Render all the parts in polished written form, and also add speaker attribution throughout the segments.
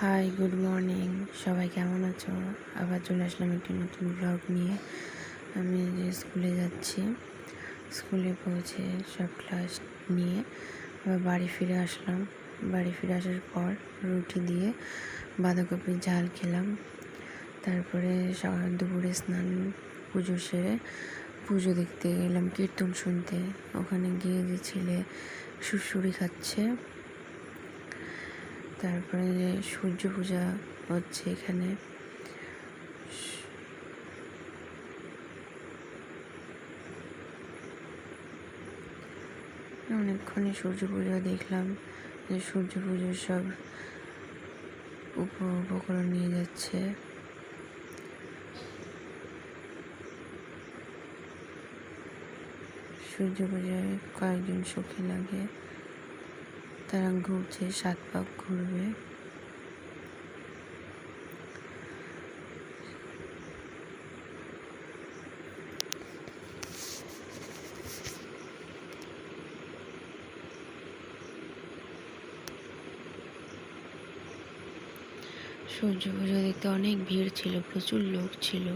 Speaker 1: High, good morning. সবাই কেমন আছো? আবার চলে আসলাম একটি নতুন ব্লগ নিয়ে। আমি যে স্কুলে যাচ্ছি, স্কুলে পৌঁছে সব ক্লাস নিয়ে আবার বাড়ি ফিরে আসলাম। বাড়ি ফিরে আসার পর রুটি দিয়ে বাঁধাকপির ঝাল খেলাম। তারপরে দুপুরে স্নান পুজো সেরে পুজো দেখতে গেলাম, কীর্তন শুনতে। ওখানে গিয়ে যে ছেলে সুড়সুড়ি খাচ্ছে। তারপরে যে সূর্য পূজা হচ্ছে এখানে। অনেকক্ষণই সূর্য পূজা দেখলাম। যে সূর্য পুজোর সব উপকরণ নিয়ে যাচ্ছে। সূর্য পূজায় কয়েকজন সখী লাগে, তারা ঘুরছে, 7 পাক ঘুরবে। সূর্য পুজো দেখতে অনেক ভিড় ছিল, প্রচুর লোক ছিল।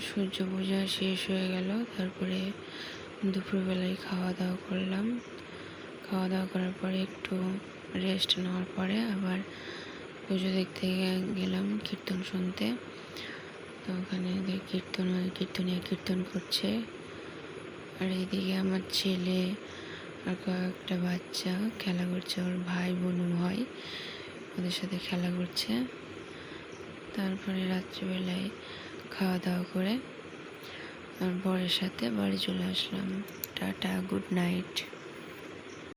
Speaker 1: সূর্য পূজা শেষ হয়ে গেল। তারপরে দুপুরবেলায় খাওয়া দাওয়া করলাম। খাওয়া দাওয়া করার পরে একটু রেস্ট নেওয়ার পরে আবার পুজো দেখতে গেলাম, কীর্তন শুনতে। তো ওখানে কীর্তনিয়া কীর্তন করছে। আর এইদিকে আমার ছেলে আর কয়েকটা বাচ্চা খেলা করছে, ওর ভাই বোন হয়, ওদের সাথে খেলা করছে। তারপরে রাত্রিবেলায় খাওয়া দাওয়া করে আর বরের সাথে বাড়ি চলে আসলাম। Tata, good night.